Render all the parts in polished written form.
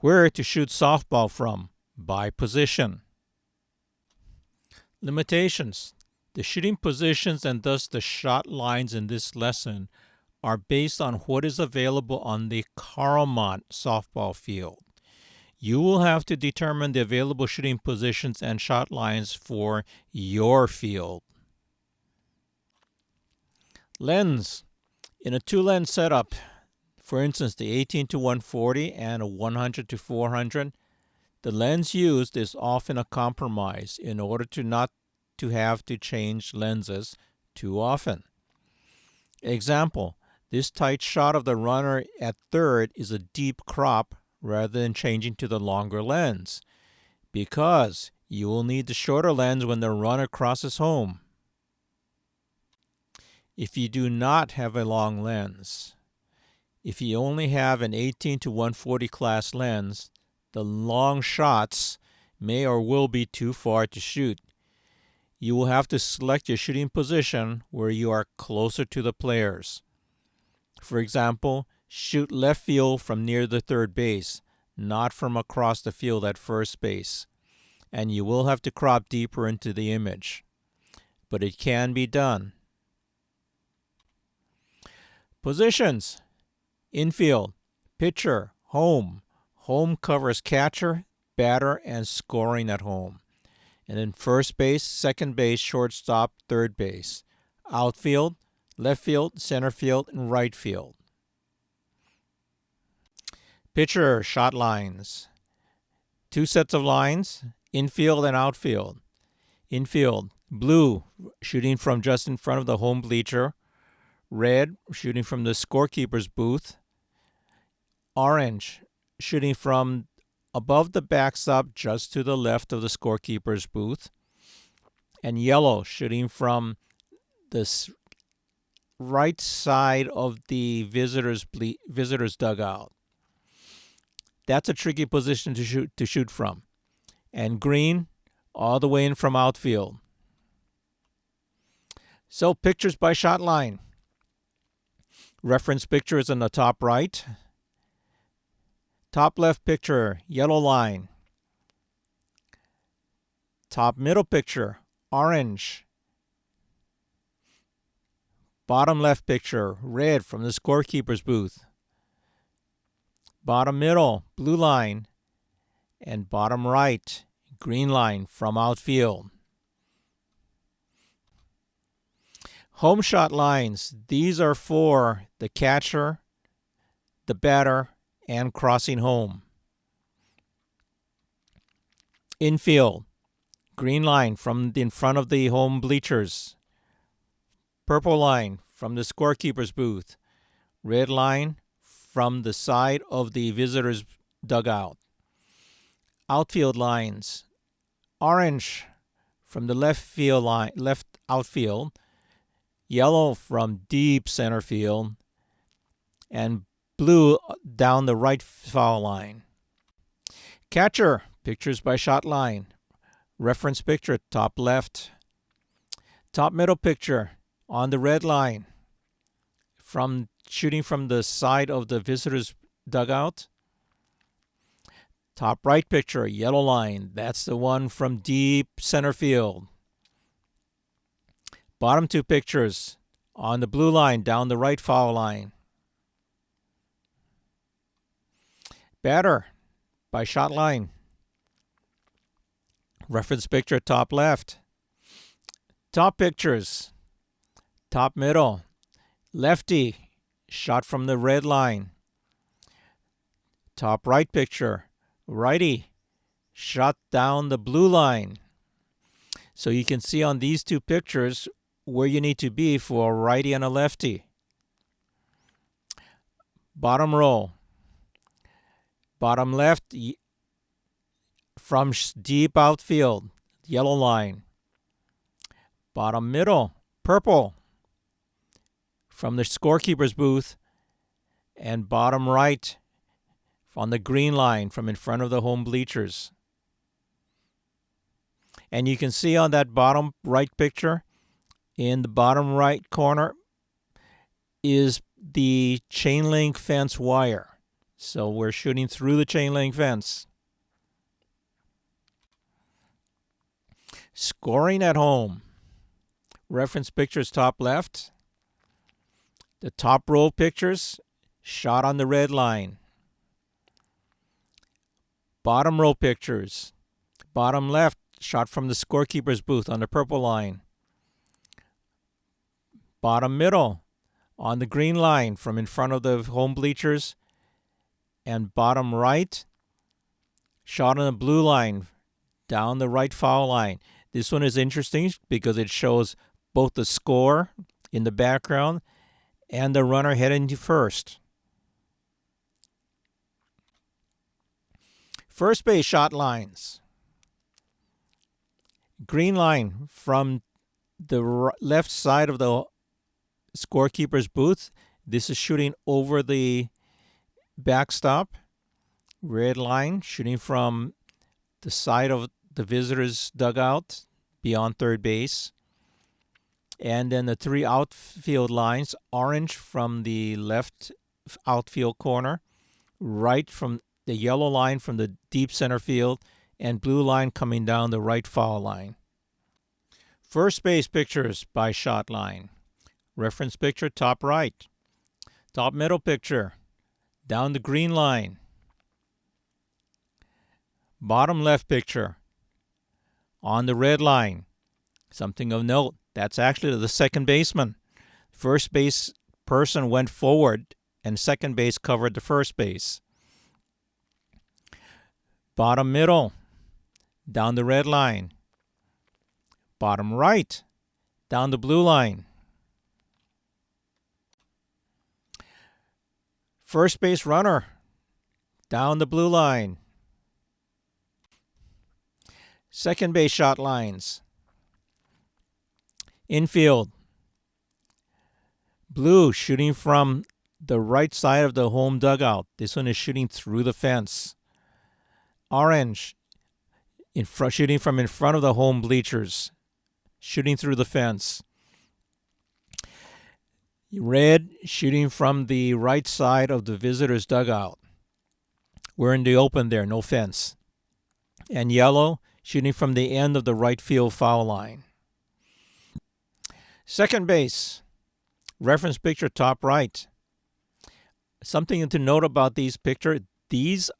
Where to shoot softball from? By position. Limitations. The shooting positions and thus the shot lines in this lesson are based on what is available on the Carlmont softball field. You will have to determine the available shooting positions and shot lines for your field. Lens. In a two-lens setup, for instance the 18-140 and a 100-400, the lens used is often a compromise in order to not to have to change lenses too often. Example, this tight shot of the runner at third is a deep crop rather than changing to the longer lens, because you will need the shorter lens when the runner crosses home. If you do not have a long lens, if you only have an 18-140 class lens, the long shots may or will be too far to shoot. You will have to select your shooting position where you are closer to the players. For example, shoot left field from near the third base, not from across the field at first base, and you will have to crop deeper into the image. But it can be done. Positions. Infield, pitcher, home. Home covers catcher, batter, and scoring at home. And then first base, second base, shortstop, third base. Outfield, left field, center field, and right field. Pitcher shot lines. Two sets of lines, infield and outfield. Infield, blue, shooting from just in front of the home bleacher. Red, shooting from the scorekeeper's booth. Orange, shooting from above the backstop just to the left of the scorekeeper's booth. And yellow, shooting from the right side of the visitor's dugout. That's a tricky position to shoot from. And green, all the way in from outfield. So pictures by shot line. Reference picture is in the top right. Top left picture, yellow line. Top middle picture, orange. Bottom left picture, red from the scorekeeper's booth. Bottom middle, blue line. And bottom right, green line from outfield. Home shot lines. These are for the catcher, the batter, and crossing home. Infield. Green line from in front of the home bleachers. Purple line from the scorekeeper's booth. Red line from the side of the visitor's dugout. Outfield lines. Orange from the left outfield. Yellow from deep center field, and blue down the right foul line. Catcher, pictures by shot line. Reference picture, top left. Top middle picture, on the red line, from shooting from the side of the visitor's dugout. Top right picture, yellow line, that's the one from deep center field. Bottom two pictures, on the blue line, down the right foul line. Batter, by shot line. Reference picture, top left. Top pictures, top middle. Lefty, shot from the red line. Top right picture, righty, shot down the blue line. So you can see on these two pictures where you need to be for a righty and a lefty. Bottom row. Bottom left from deep outfield, yellow line. Bottom middle, purple, from the scorekeeper's booth. And bottom right on the green line from in front of the home bleachers. And you can see on that bottom right picture, in the bottom right corner, is the chain link fence wire. So we're shooting through the chain link fence. Scoring at home. Reference pictures top left. The top row pictures shot on the red line. Bottom row pictures. Bottom left shot from the scorekeeper's booth on the purple line. Bottom middle on the green line from in front of the home bleachers. And bottom right shot on the blue line down the right foul line. This one is interesting because it shows both the score in the background and the runner heading to first. First base shot lines. Green line from the left side of the scorekeeper's booth. This is shooting over the backstop. Red line shooting from the side of the visitor's dugout beyond third base. And then the three outfield lines, orange from the left outfield corner, right from the yellow line from the deep center field, and blue line coming down the right foul line. First base pictures by shot line. Reference picture top right. Top middle picture down the green line. Bottom left picture on the red line. Something of note, that's actually the second baseman. First base person went forward and second base covered the first base. Bottom middle, down the red line. Bottom right, down the blue line. First base runner, down the blue line. Second base shot lines. Infield. Blue shooting from the right side of the home dugout. This one is shooting through the fence. Orange shooting from in front of the home bleachers. Shooting through the fence. Red shooting from the right side of the visitor's dugout. We're in the open there, no fence. And yellow shooting from the end of the right field foul line. Second base, reference picture top right. Something to note about these pictures, these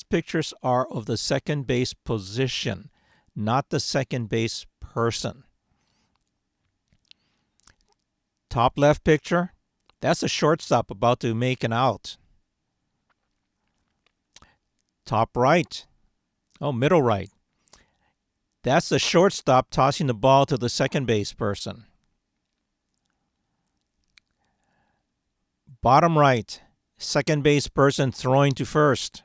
pictures are of the second base position, not the second base person. Top left picture, that's a shortstop about to make an out. Top right, middle right. That's the shortstop tossing the ball to the second base person. Bottom right, second base person throwing to first.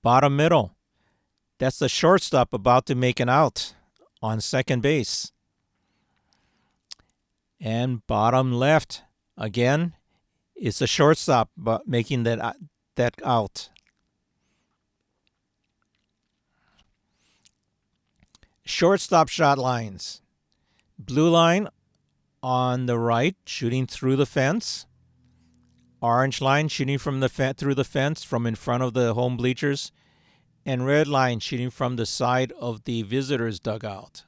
Bottom middle, that's the shortstop about to make an out on second base. And bottom left, again, it's the shortstop making that out. Shortstop shot lines. Blue line on the right, shooting through the fence. Orange line shooting from through the fence from in front of the home bleachers. And red line shooting from the side of the visitor's dugout.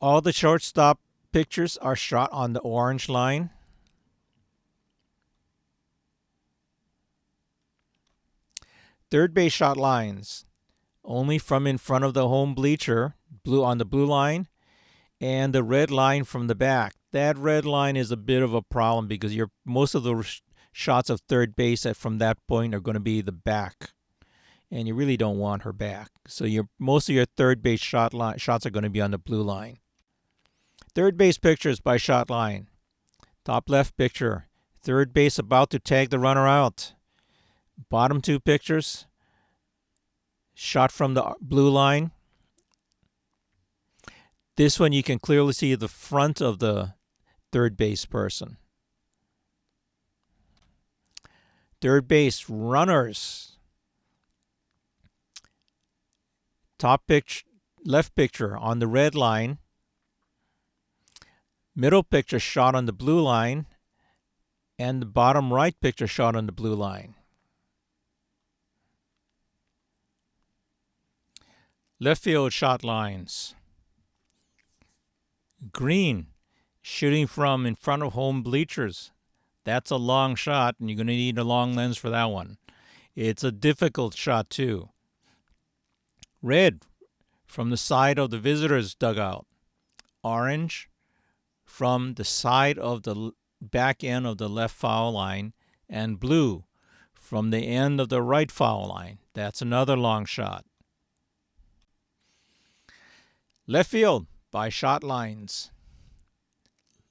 All the shortstop pictures are shot on the orange line. Third base shot lines, only from in front of the home bleacher, blue on the blue line, and the red line from the back. That red line is a bit of a problem because most of the shots of third base from that point are going to be the back, and you really don't want her back. So most of your third base shots are going to be on the blue line. Third base pictures by shot line. Top left picture, third base about to tag the runner out. Bottom two pictures, shot from the blue line. This one you can clearly see the front of the third base person. Third base runners. Top picture, left picture on the red line. Middle picture shot on the blue line, and the bottom right picture shot on the blue line. Left field shot lines. Green, shooting from in front of home bleachers. That's a long shot, and you're going to need a long lens for that one. It's a difficult shot, too. Red, from the side of the visitors' dugout. Orange, from the side of the back end of the left foul line. And blue, from the end of the right foul line. That's another long shot. Left field by shot lines.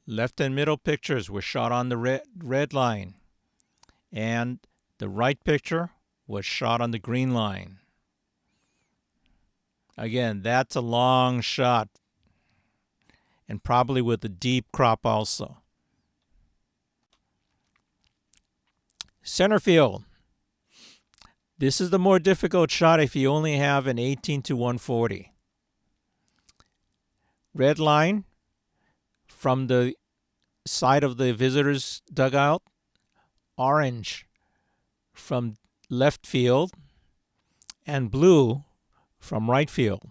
Left and middle pictures were shot on the red line, and the right picture was shot on the green line. Again, that's a long shot, and probably with a deep crop also. Center field. This is the more difficult shot if you only have an 18-140. Red line from the side of the visitors' dugout. Orange from left field. And blue from right field.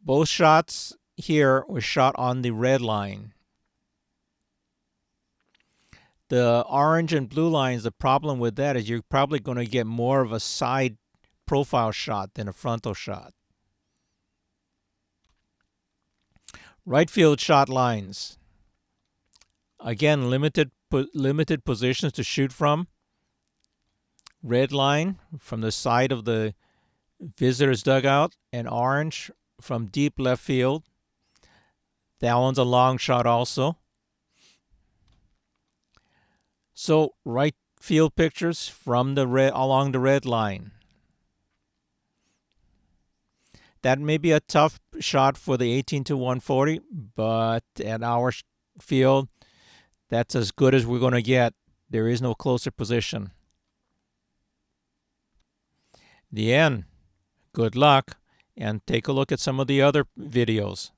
Both shots here were shot on the red line. The orange and blue lines, the problem with that is you're probably going to get more of a side profile shot than a frontal shot. Right field shot lines. Again, limited positions to shoot from. Red line from the side of the visitor's dugout, and orange from deep left field. That one's a long shot also. So right field pictures from the along the red line. That may be a tough shot for the 18-140, but at our field, that's as good as we're going to get. There is no closer position. The end. Good luck, and take a look at some of the other videos.